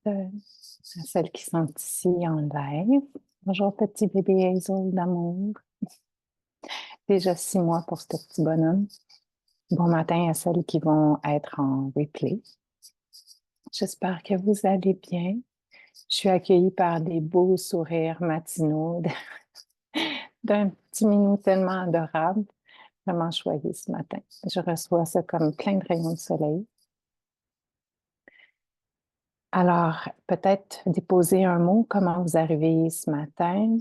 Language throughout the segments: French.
à celles qui sont ici en live. Bonjour, petit bébé Hazel d'amour. Déjà 6 mois pour ce petit bonhomme. Bon matin à celles qui vont être en replay. J'espère que vous allez bien. Je suis accueillie par des beaux sourires matinaux d'un petit minou tellement adorable, vraiment choyé ce matin. Je reçois ça comme plein de rayons de soleil. Alors, peut-être déposer un mot, comment vous arrivez ce matin.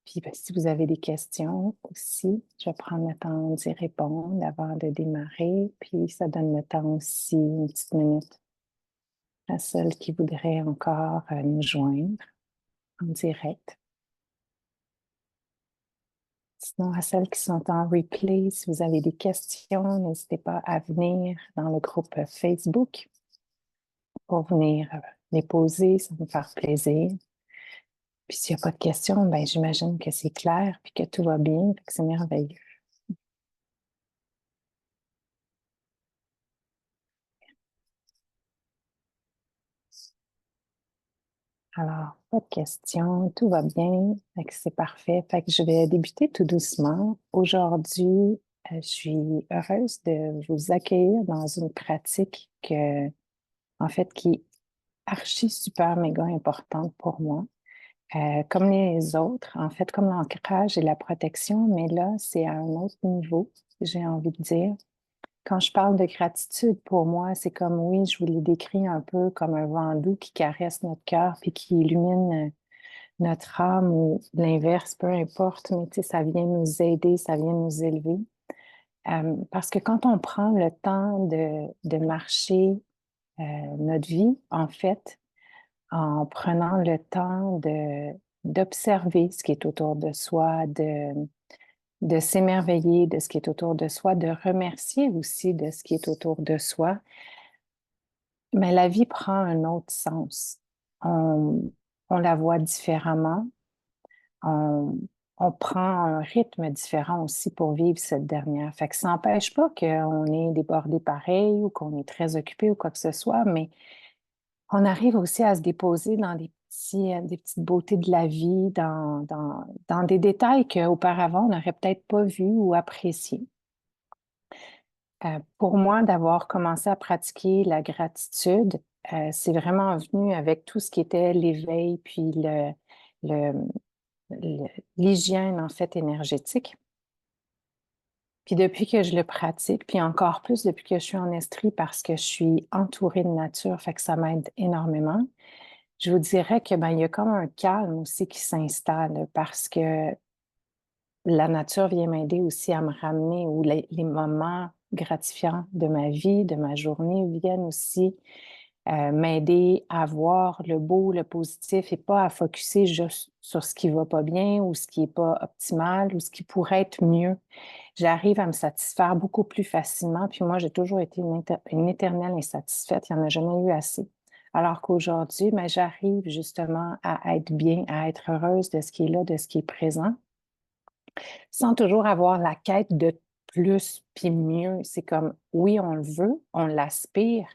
Puis, si vous avez des questions aussi, je vais prendre le temps d'y répondre avant de démarrer. Puis, ça donne le temps aussi, une petite minute, à celles qui voudraient encore nous joindre en direct. Sinon, à celles qui sont en replay, si vous avez des questions, n'hésitez pas à venir dans le groupe Facebook pour venir les poser, ça va me faire plaisir. Puis s'il n'y a pas de questions, ben j'imagine que c'est clair puis que tout va bien, que c'est merveilleux. Alors, pas de questions, tout va bien, fait que c'est parfait. Fait que je vais débuter tout doucement. Aujourd'hui, je suis heureuse de vous accueillir dans une pratique en fait, qui est archi super méga importante pour moi. Comme les autres, en fait, comme l'ancrage et la protection, mais là, c'est à un autre niveau, j'ai envie de dire. Quand je parle de gratitude, pour moi, c'est comme, oui, je vous l'ai décrit un peu comme un vent doux qui caresse notre cœur puis qui illumine notre âme ou l'inverse, peu importe, mais tu sais, ça vient nous aider, ça vient nous élever. Parce que quand on prend le temps de marcher notre vie, en fait, en prenant le temps d'observer ce qui est autour de soi, de s'émerveiller de ce qui est autour de soi, de remercier aussi de ce qui est autour de soi, mais la vie prend un autre sens. On, on la voit différemment. On, on prend un rythme différent aussi pour vivre cette dernière. Fait que ça n'empêche pas qu'on est débordé pareil ou qu'on est très occupé ou quoi que ce soit, mais on arrive aussi à se déposer dans des petites beautés de la vie, dans des détails qu'auparavant, on n'aurait peut-être pas vus ou appréciés. Pour moi, d'avoir commencé à pratiquer la gratitude, c'est vraiment venu avec tout ce qui était l'éveil, puis le, l'hygiène, en fait, énergétique. Puis depuis que je le pratique, puis encore plus depuis que je suis en Estrie parce que je suis entourée de nature, fait que ça m'aide énormément. Je vous dirais que ben, il y a comme un calme aussi qui s'installe parce que la nature vient m'aider aussi à me ramener où les moments gratifiants de ma vie, de ma journée viennent aussi m'aider à voir le beau, le positif et pas à focusser juste sur ce qui va pas bien ou ce qui est pas optimal ou ce qui pourrait être mieux. J'arrive à me satisfaire beaucoup plus facilement. Puis moi, j'ai toujours été une éternelle insatisfaite. Il n'y en a jamais eu assez. Alors qu'aujourd'hui, ben, j'arrive justement à être bien, à être heureuse de ce qui est là, de ce qui est présent, sans toujours avoir la quête de plus puis mieux. C'est comme, oui, on le veut, on l'aspire,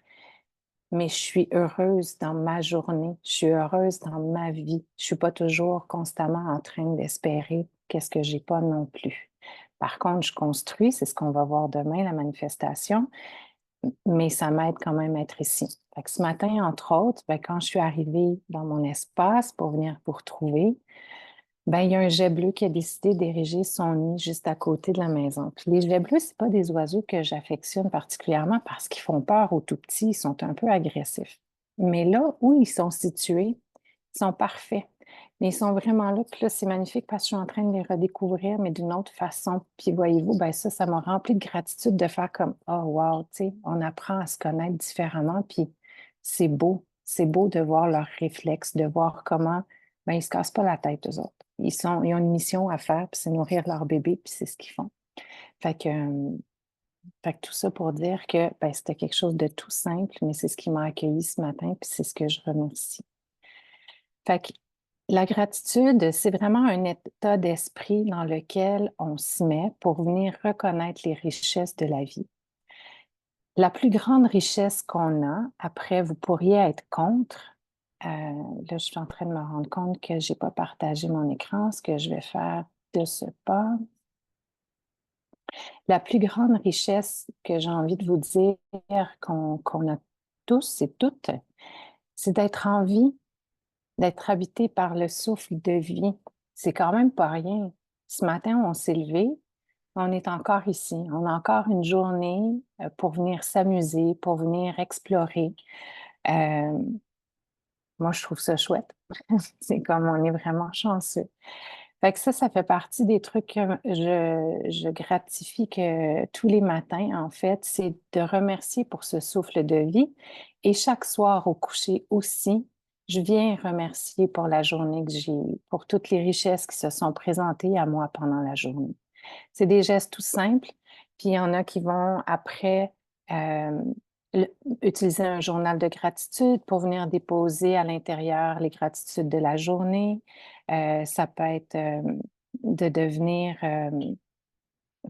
mais je suis heureuse dans ma journée, je suis heureuse dans ma vie. Je suis pas toujours constamment en train d'espérer qu'est-ce que j'ai pas non plus. Par contre, je construis, c'est ce qu'on va voir demain, la manifestation, mais ça m'aide quand même à être ici. Fait que ce matin, entre autres, ben, quand je suis arrivée dans mon espace pour venir vous retrouver, ben, il y a un jet bleu qui a décidé d'ériger son nid juste à côté de la maison. Puis les jets bleus, c'est pas des oiseaux que j'affectionne particulièrement parce qu'ils font peur aux tout petits, ils sont un peu agressifs. Mais là où ils sont situés, ils sont parfaits. Mais ils sont vraiment là. Puis là, c'est magnifique parce que je suis en train de les redécouvrir, mais d'une autre façon. Puis voyez-vous, ben ça m'a rempli de gratitude de faire comme, oh wow, tu sais, on apprend à se connaître différemment. Puis c'est beau. C'est beau de voir leurs réflexes, de voir comment, ben, ils se cassent pas la tête, eux autres. Ils ont une mission à faire, puis c'est nourrir leur bébé, puis c'est ce qu'ils font. Fait que, euh, fait que tout ça pour dire que ben, c'était quelque chose de tout simple, mais c'est ce qui m'a accueilli ce matin, puis c'est ce que je remercie. Fait que la gratitude, c'est vraiment un état d'esprit dans lequel on se met pour venir reconnaître les richesses de la vie. La plus grande richesse qu'on a, après, vous pourriez être contre. Euh, Là, je suis en train de me rendre compte que je n'ai pas partagé mon écran. Ce que je vais faire de ce pas. La plus grande richesse que j'ai envie de vous dire qu'on a tous et toutes, c'est d'être en vie, d'être habité par le souffle de vie. C'est quand même pas rien. Ce matin, on s'est levé, on est encore ici. On a encore une journée pour venir s'amuser, pour venir explorer. Euh, Moi, je trouve ça chouette. C'est comme on est vraiment chanceux. Fait que ça fait partie des trucs que je gratifie que tous les matins, en fait, c'est de remercier pour ce souffle de vie. Et chaque soir au coucher aussi, je viens remercier pour la journée que j'ai eue, pour toutes les richesses qui se sont présentées à moi pendant la journée. C'est des gestes tout simples, puis il y en a qui vont après euh, le- utiliser un journal de gratitude pour venir déposer à l'intérieur les gratitudes de la journée. Ça peut être de devenir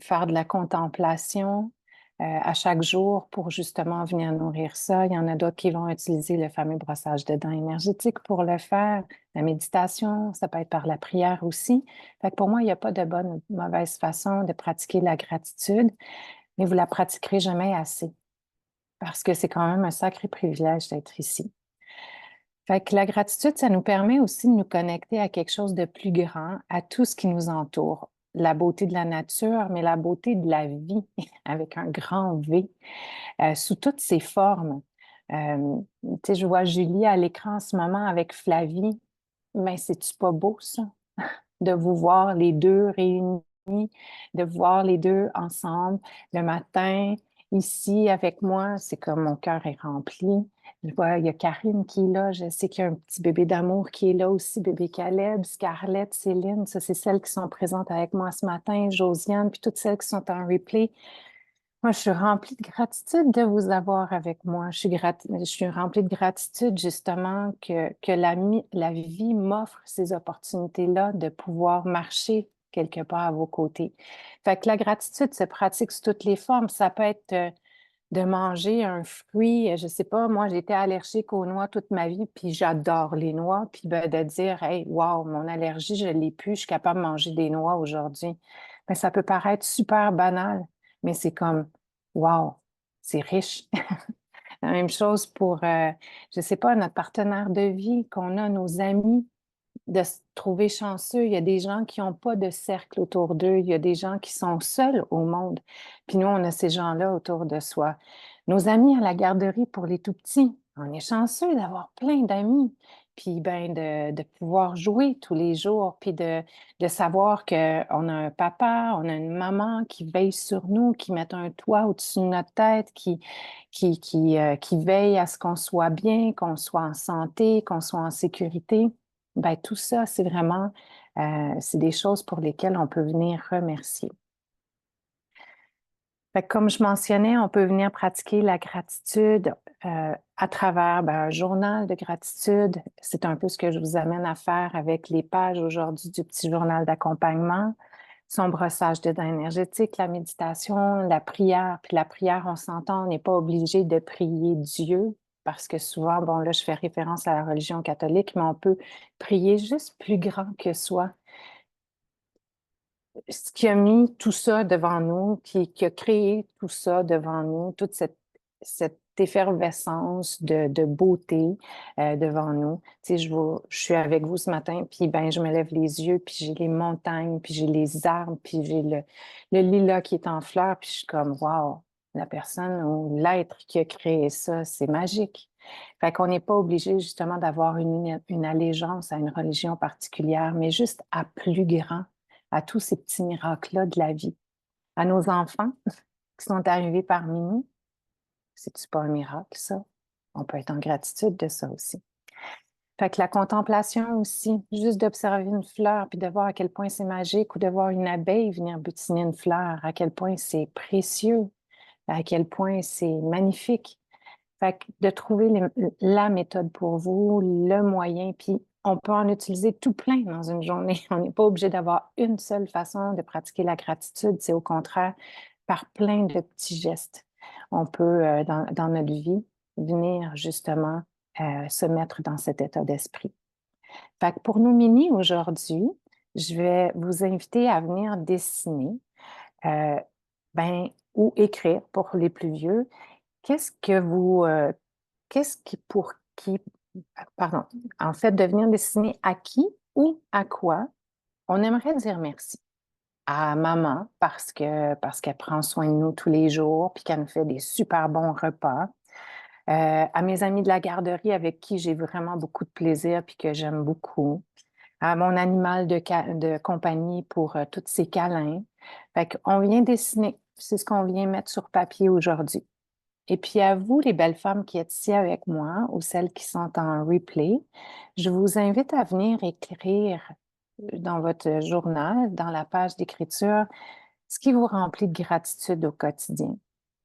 faire de la contemplation à chaque jour pour justement venir nourrir ça. Il y en a d'autres qui vont utiliser le fameux brossage de dents énergétique pour le faire. La méditation, ça peut être par la prière aussi. Fait que pour moi, il n'y a pas de bonne ou de mauvaise façon de pratiquer la gratitude, mais vous la pratiquerez jamais assez parce que c'est quand même un sacré privilège d'être ici. Fait que la gratitude, ça nous permet aussi de nous connecter à quelque chose de plus grand, à tout ce qui nous entoure. La beauté de la nature, mais la beauté de la vie, avec un grand V, sous toutes ses formes. Tu sais, je vois Julie à l'écran en ce moment avec Flavie. Mais c'est-tu pas beau, ça? De vous voir les deux réunis, de voir les deux ensemble le matin, ici avec moi, c'est comme mon cœur est rempli. Je vois, il y a Karine qui est là, je sais qu'il y a un petit bébé d'amour qui est là aussi, bébé Caleb, Scarlett, Céline, ça c'est celles qui sont présentes avec moi ce matin, Josiane, puis toutes celles qui sont en replay. Moi, je suis remplie de gratitude de vous avoir avec moi. Je suis remplie de gratitude justement que la vie m'offre ces opportunités-là de pouvoir marcher quelque part à vos côtés. Fait que la gratitude se pratique sous toutes les formes. Ça peut être de manger un fruit, je sais pas, moi j'ai été allergique aux noix toute ma vie, puis j'adore les noix, puis ben, de dire, hey, wow, mon allergie, je l'ai plus, je suis capable de manger des noix aujourd'hui. Ben, ça peut paraître super banal, mais c'est comme, wow, c'est riche. La même chose pour, je sais pas, notre partenaire de vie, qu'on a, nos amis, de se trouver chanceux. Il y a des gens qui n'ont pas de cercle autour d'eux. Il y a des gens qui sont seuls au monde. Puis nous, on a ces gens-là autour de soi. Nos amis à la garderie pour les tout-petits, on est chanceux d'avoir plein d'amis. Puis ben, de pouvoir jouer tous les jours, puis de savoir qu'on a un papa, on a une maman qui veille sur nous, qui met un toit au-dessus de notre tête, qui veille à ce qu'on soit bien, qu'on soit en santé, qu'on soit en sécurité. Ben, tout ça, c'est vraiment, c'est des choses pour lesquelles on peut venir remercier. Fait que comme je mentionnais, on peut venir pratiquer la gratitude à travers ben, un journal de gratitude. C'est un peu ce que je vous amène à faire avec les pages aujourd'hui du petit journal d'accompagnement, son brossage de dents énergétiques, la méditation, la prière. Puis la prière, on s'entend, on n'est pas obligé de prier Dieu parce que souvent, bon, là, je fais référence à la religion catholique, mais on peut prier juste plus grand que soi, ce qui a mis tout ça devant nous, qui a créé tout ça devant nous, toute cette effervescence de beauté devant nous. Tu sais, je suis avec vous ce matin, puis ben, je me lève les yeux, puis j'ai les montagnes, puis j'ai les arbres, puis j'ai le lilas qui est en fleurs, puis je suis comme, wow, la personne ou l'être qui a créé ça, c'est magique. Fait qu'on n'est pas obligé justement d'avoir une allégeance à une religion particulière, mais juste à plus grand, à tous ces petits miracles-là de la vie. À nos enfants qui sont arrivés parmi nous, c'est-tu pas un miracle, ça? On peut être en gratitude de ça aussi. Fait que la contemplation aussi, juste d'observer une fleur puis de voir à quel point c'est magique ou de voir une abeille venir butiner une fleur, à quel point c'est précieux, à quel point c'est magnifique. Fait que de trouver la méthode pour vous, le moyen, puis on peut en utiliser tout plein dans une journée. On n'est pas obligé d'avoir une seule façon de pratiquer la gratitude. C'est au contraire par plein de petits gestes. on peut, dans notre vie, venir justement se mettre dans cet état d'esprit. Fait que pour nos mini aujourd'hui, je vais vous inviter à venir dessiner, euh, ou écrire pour les plus vieux. Qu'est-ce que vous, qu'est-ce qui pour qui, pardon, en fait, de venir dessiner à qui ou à quoi on aimerait dire merci. À maman parce qu'elle prend soin de nous tous les jours puis qu'elle nous fait des super bons repas. À mes amis de la garderie avec qui j'ai vraiment beaucoup de plaisir puis que j'aime beaucoup. À mon animal de compagnie pour tous ces câlins. Fait qu'on vient dessiner. C'est ce qu'on vient mettre sur papier aujourd'hui. Et puis à vous, les belles femmes qui êtes ici avec moi ou celles qui sont en replay, je vous invite à venir écrire dans votre journal, dans la page d'écriture, ce qui vous remplit de gratitude au quotidien.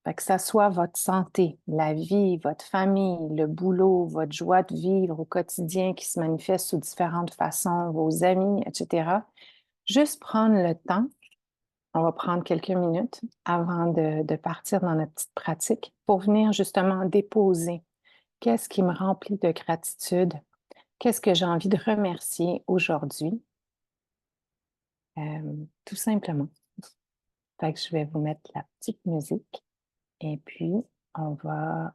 Fait que ça soit votre santé, la vie, votre famille, le boulot, votre joie de vivre au quotidien qui se manifeste sous différentes façons, vos amis, etc. Juste prendre le temps, on va prendre quelques minutes avant de partir dans notre petite pratique pour venir justement déposer qu'est-ce qui me remplit de gratitude, qu'est-ce que j'ai envie de remercier aujourd'hui, tout simplement. Fait que je vais vous mettre la petite musique et puis on va,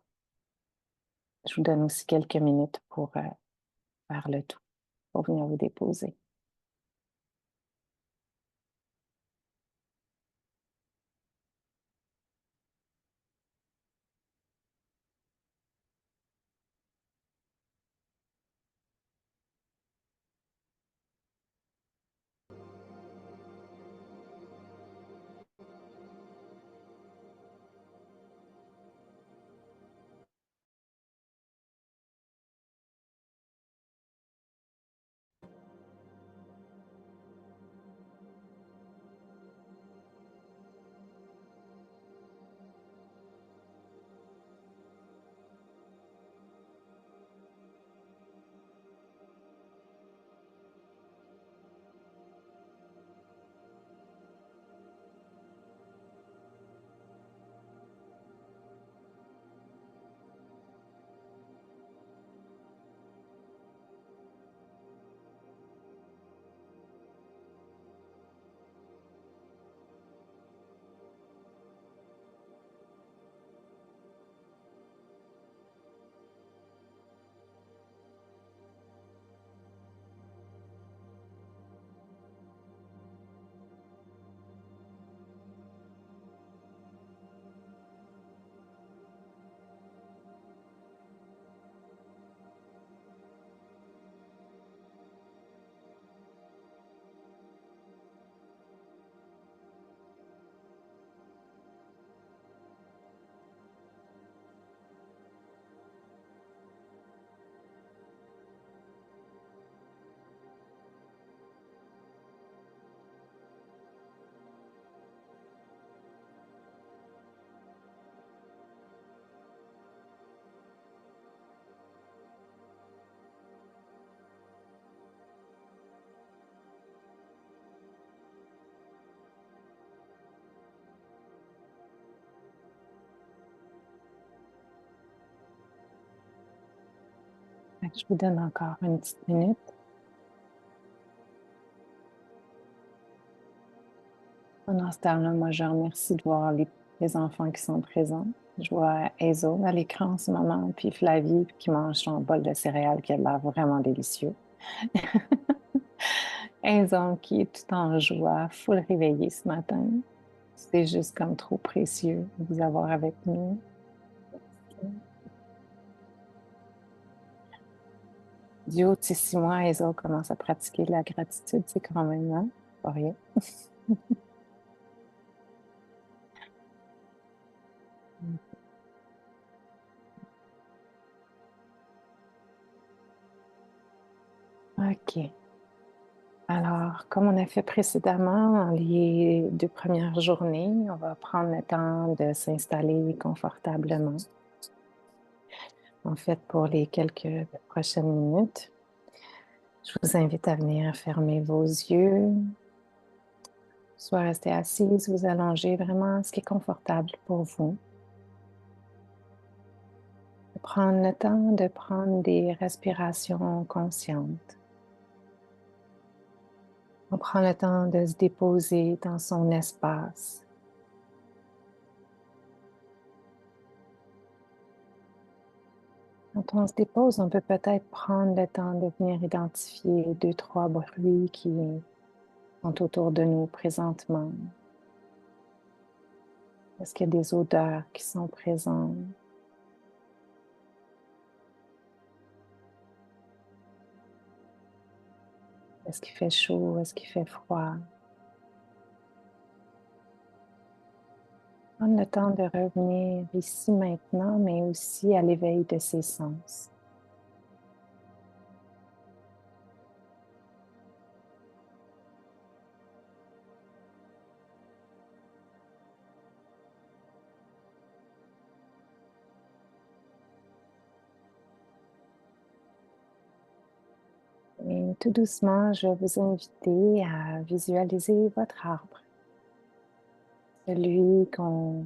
je vous donne aussi quelques minutes pour faire le tout, pour venir vous déposer. Fait que je vous donne encore une petite minute. Pendant ce temps-là, moi, je remercie de voir les enfants qui sont présents. Je vois Hazel à l'écran en ce moment, puis Flavie qui mange son bol de céréales qui a l'air vraiment délicieux. Hazel qui est tout en joie, full réveillée ce matin. C'est juste comme trop précieux de vous avoir avec nous. Du haut de ces 6 mois, Hazel commence à pratiquer la gratitude, c'est quand même, hein? Pas rien. OK. Alors, comme on a fait précédemment, les 2 premières journées, on va prendre le temps de s'installer confortablement. En fait, pour les quelques prochaines minutes, je vous invite à venir fermer vos yeux, soit rester assise, vous allonger vraiment ce qui est confortable pour vous. Prendre le temps de prendre des respirations conscientes. On prend le temps de se déposer dans son espace. Quand on se dépose, on peut peut-être prendre le temps de venir identifier 2, 3 bruits qui sont autour de nous présentement. Est-ce qu'il y a des odeurs qui sont présentes? Est-ce qu'il fait chaud? Est-ce qu'il fait froid? Prendre le temps de revenir ici maintenant, mais aussi à l'éveil de ses sens. Et tout doucement, je vais vous inviter à visualiser votre arbre, celui qu'on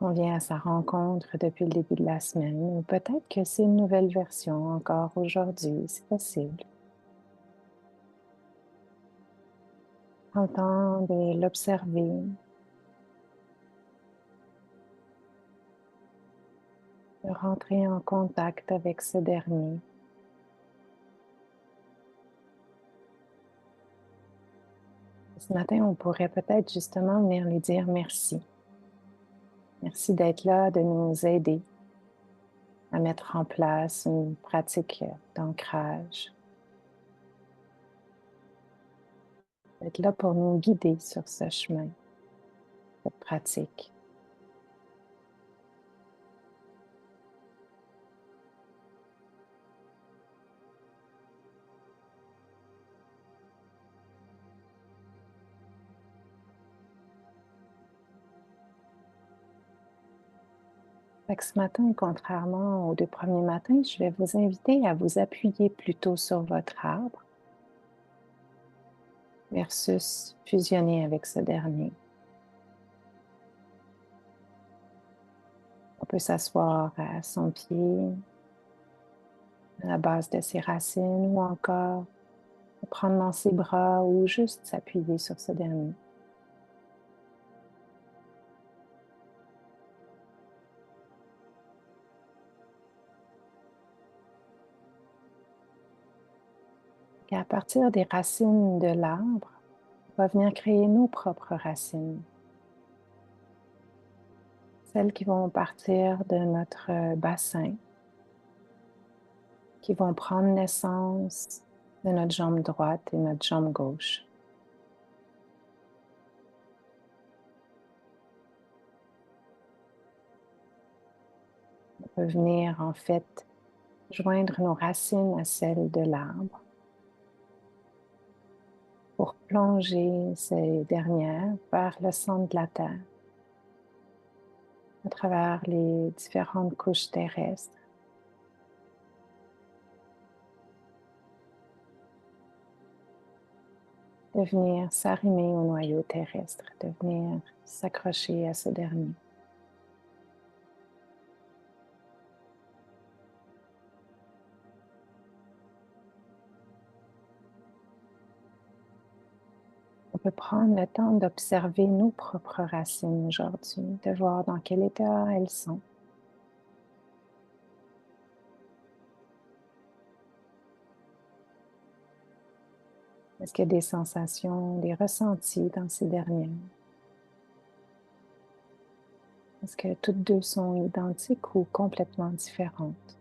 vient à sa rencontre depuis le début de la semaine, ou peut-être que c'est une nouvelle version encore aujourd'hui, c'est possible. Prends le temps de l'observer, de rentrer en contact avec ce dernier. Ce matin, on pourrait peut-être justement venir lui dire merci. Merci d'être là, de nous aider à mettre en place une pratique d'ancrage. D'être là pour nous guider sur ce chemin, cette pratique. Fait que ce matin, contrairement aux 2 premiers matins, je vais vous inviter à vous appuyer plutôt sur votre arbre versus fusionner avec ce dernier. On peut s'asseoir à son pied, à la base de ses racines, ou encore le prendre dans ses bras ou juste s'appuyer sur ce dernier. Et à partir des racines de l'arbre, on va venir créer nos propres racines. Celles qui vont partir de notre bassin, qui vont prendre naissance de notre jambe droite et notre jambe gauche. On peut venir en fait joindre nos racines à celles de l'arbre pour plonger ces dernières vers le centre de la Terre à travers les différentes couches terrestres. De venir s'arrimer au noyau terrestre, de venir s'accrocher à ce dernier. On peut prendre le temps d'observer nos propres racines aujourd'hui, de voir dans quel état elles sont. Est-ce qu'il y a des sensations, des ressentis dans ces dernières? Est-ce que toutes deux sont identiques ou complètement différentes?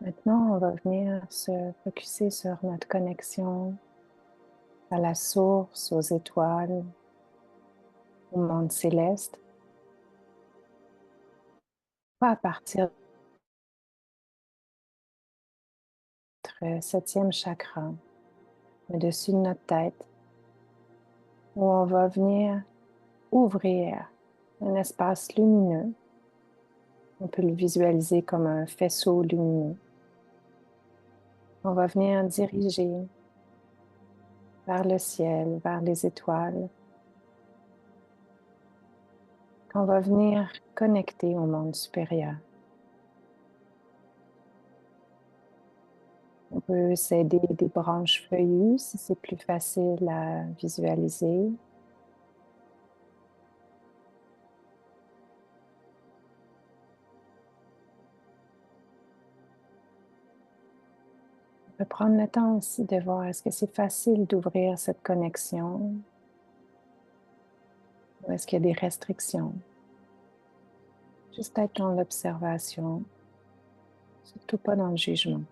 Maintenant, on va venir se focusser sur notre connexion à la source, aux étoiles, au monde céleste. On va partir de notre septième chakra, au-dessus de notre tête, où on va venir ouvrir un espace lumineux. On peut le visualiser comme un faisceau lumineux. On va venir diriger vers le ciel, vers les étoiles. On va venir connecter au monde supérieur. On peut s'aider des branches feuillues si c'est plus facile à visualiser. On peut prendre le temps aussi de voir est-ce que c'est facile d'ouvrir cette connexion ou est-ce qu'il y a des restrictions. Juste être dans l'observation, surtout pas dans le jugement.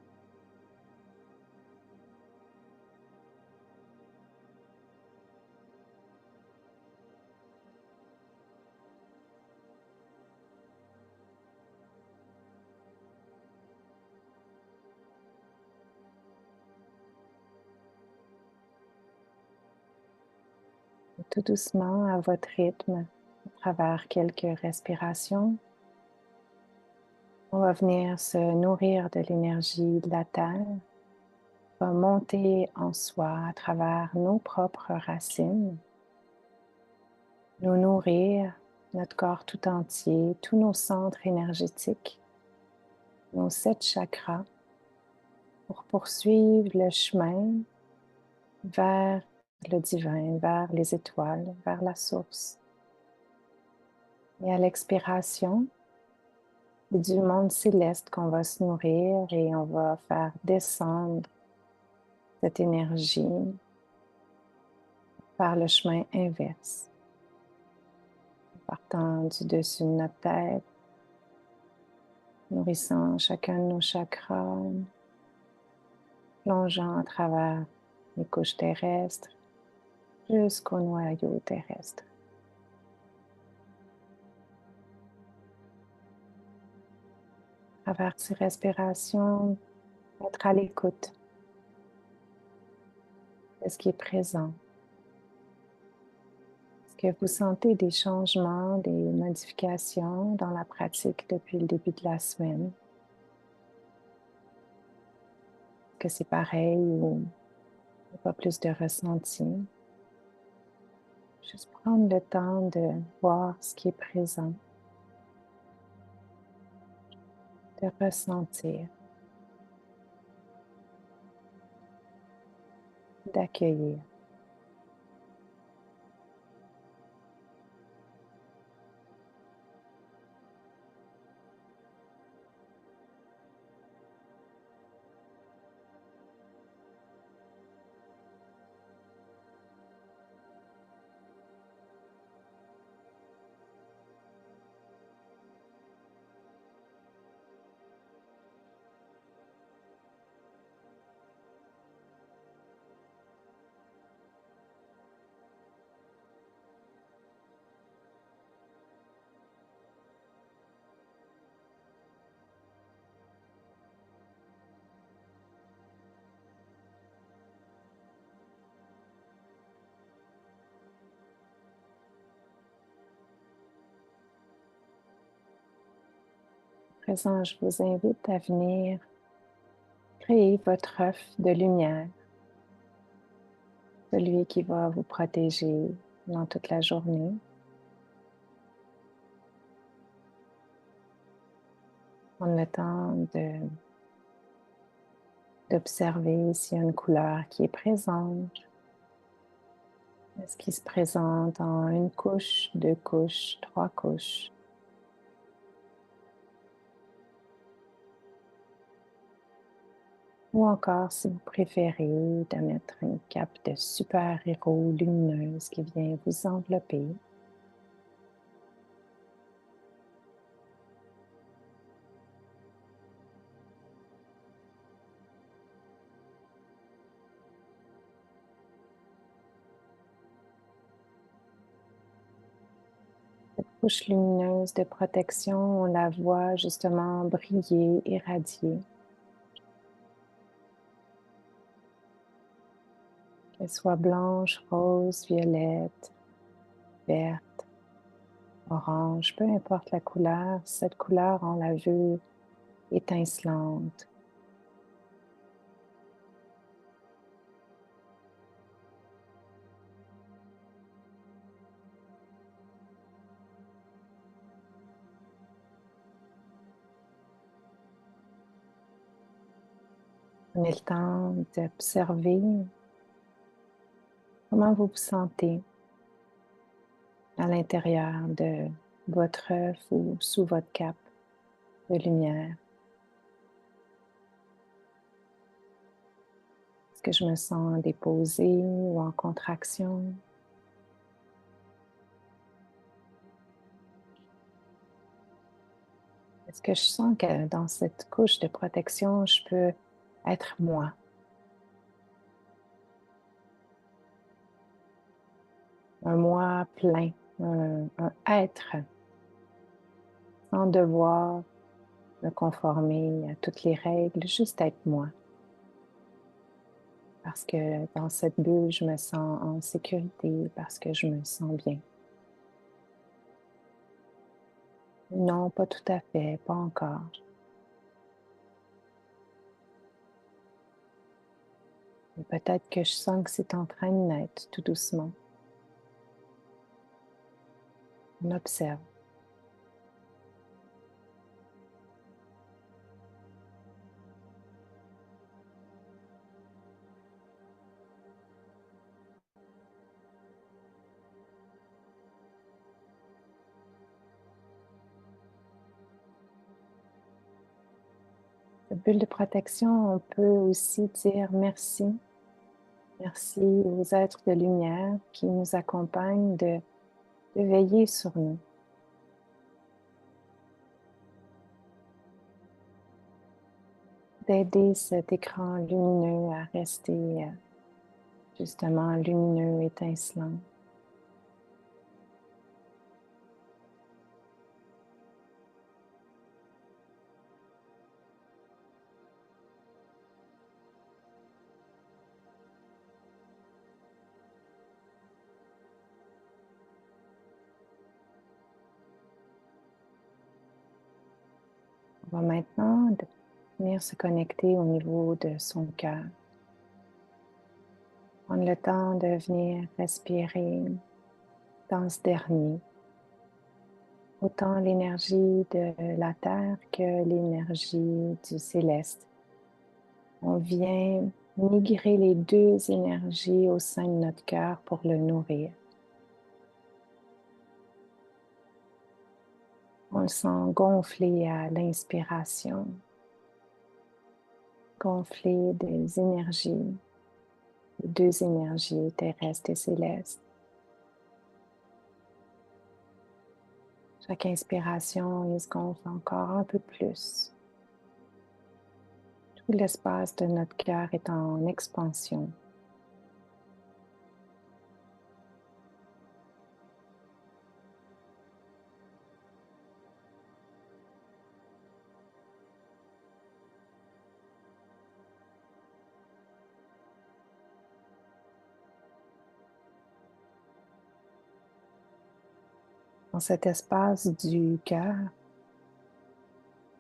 Et tout doucement, à votre rythme, à travers quelques respirations, on va venir se nourrir de l'énergie de la Terre, on va monter en soi à travers nos propres racines, nous nourrir, notre corps tout entier, tous nos centres énergétiques, nos 7 chakras, pour poursuivre le chemin vers le divin, vers les étoiles, vers la source. Et à l'expiration, c'est du monde céleste qu'on va se nourrir et on va faire descendre cette énergie par le chemin inverse, partant du dessus de notre tête, nourrissant chacun de nos chakras, plongeant à travers les couches terrestres jusqu'au noyau terrestre. À travers ces respirations, être à l'écoute de ce qui est présent. Est-ce que vous sentez des changements, des modifications dans la pratique depuis le début de la semaine? Est-ce que c'est pareil ou pas plus de ressenti? Juste prendre le temps de voir ce qui est présent, de ressentir, d'accueillir. À présent, je vous invite à venir créer votre œuf de lumière, celui qui va vous protéger dans toute la journée. Prendre le temps d'observer s'il y a une couleur qui est présente. Est-ce qu'il se présente en une couche, 2 couches, 3 couches? Ou encore, si vous préférez, de mettre une cape de super-héros lumineuse qui vient vous envelopper. couche lumineuse de protection, on la voit justement briller, irradier. Qu'elle soit blanche, rose, violette, verte, orange, peu importe la couleur, cette couleur, on la veut étincelante. Prenez le temps d'observer comment vous vous sentez à l'intérieur de votre œuf ou sous votre cape de lumière. Est-ce que je me sens déposée ou en contraction? Est-ce que je sens que dans cette couche de protection, je peux être moi? Un moi plein, un être sans devoir me conformer à toutes les règles, juste être moi. Parce que dans cette bulle, je me sens en sécurité, parce que je me sens bien. Non, pas tout à fait, pas encore. Et peut-être que je sens que c'est en train de naître tout doucement. On observe. Cette bulle de protection, on peut aussi dire merci. Merci aux êtres de lumière qui nous accompagnent de veiller sur nous. D'aider cet écran lumineux à rester justement lumineux, étincelant. On va maintenant venir se connecter au niveau de son cœur. Prendre le temps de venir respirer dans ce dernier. Autant l'énergie de la terre que l'énergie du céleste. On vient migrer les deux énergies au sein de notre cœur pour le nourrir. On le sent gonfler à l'inspiration, gonfler des énergies, les deux énergies terrestres et célestes. Chaque inspiration, il se gonfle encore un peu plus. Tout l'espace de notre cœur est en expansion. Dans cet espace du cœur,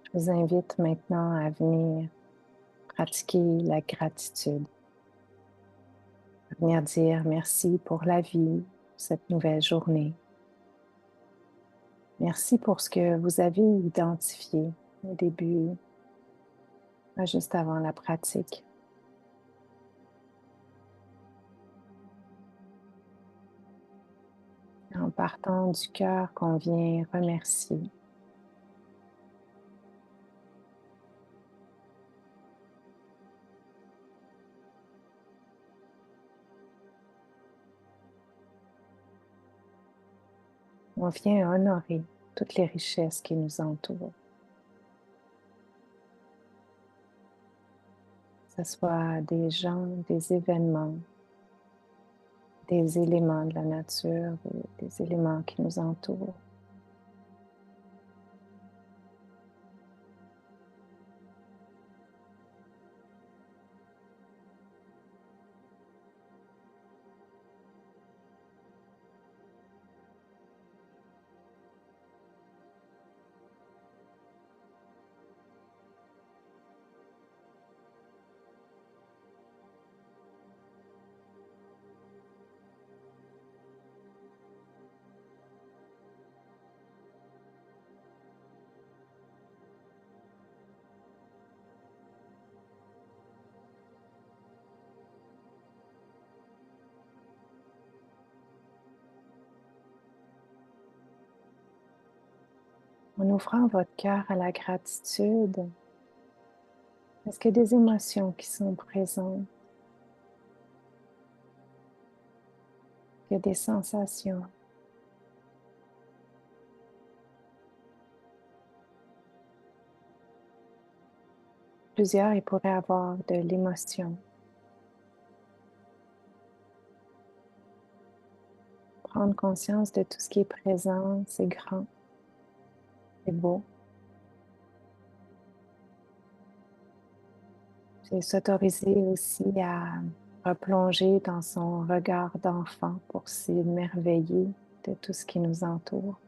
je vous invite maintenant à venir pratiquer la gratitude. À venir dire merci pour la vie, cette nouvelle journée. Merci pour ce que vous avez identifié au début, juste avant la pratique. En partant du cœur qu'on vient remercier. On vient honorer toutes les richesses qui nous entourent. Que ce soit des gens, des événements, des éléments de la nature ou des éléments qui nous entourent. En ouvrant votre cœur à la gratitude, est-ce qu'il y a des émotions qui sont présentes? Il y a des sensations? Plusieurs, ils pourraient avoir de l'émotion. Prendre conscience de tout ce qui est présent, c'est grand, c'est beau. C'est s'autoriser aussi à replonger dans son regard d'enfant pour s'émerveiller de tout ce qui nous entoure.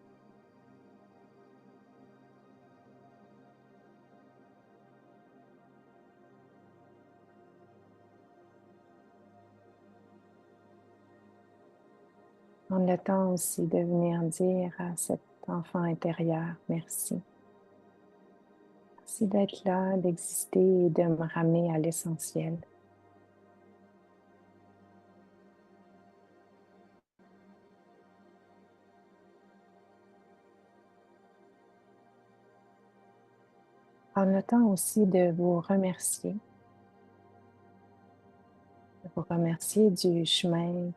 Prendre le temps aussi de venir dire à cet enfant intérieur, merci. Merci d'être là, d'exister et de me ramener à l'essentiel. Prendre le temps aussi de vous remercier du chemin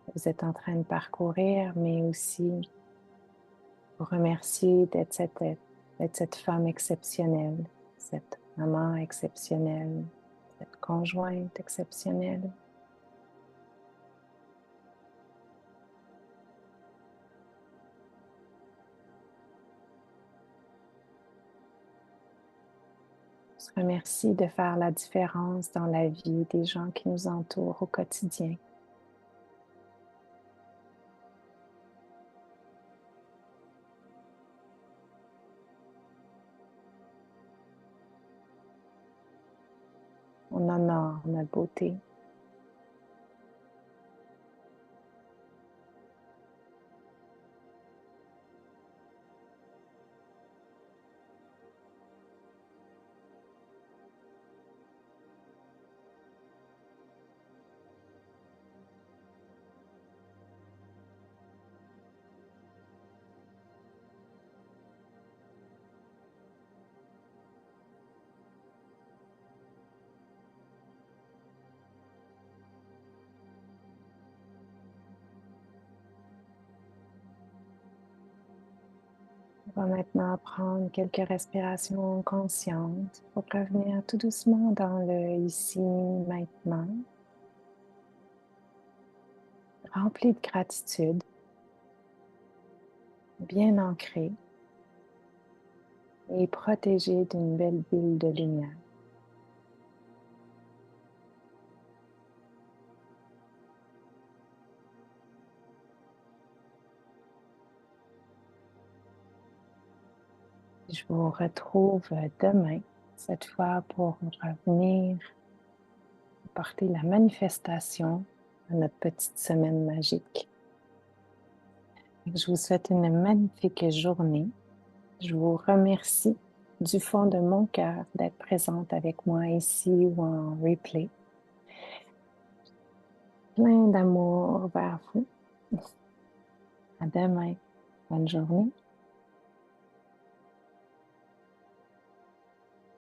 que vous êtes en train de parcourir, mais aussi vous remercier d'être cette femme exceptionnelle, cette maman exceptionnelle, cette conjointe exceptionnelle. On se remercie de faire la différence dans la vie des gens qui nous entourent au quotidien. On honore notre beauté. On va maintenant prendre quelques respirations conscientes pour revenir tout doucement dans le ici, maintenant, rempli de gratitude, bien ancré et protégé d'une belle bulle de lumière. Je vous retrouve demain, cette fois pour revenir porter la manifestation à notre petite semaine magique. Je vous souhaite une magnifique journée. Je vous remercie du fond de mon cœur d'être présente avec moi ici ou en replay. Plein d'amour vers vous. À demain. Bonne journée.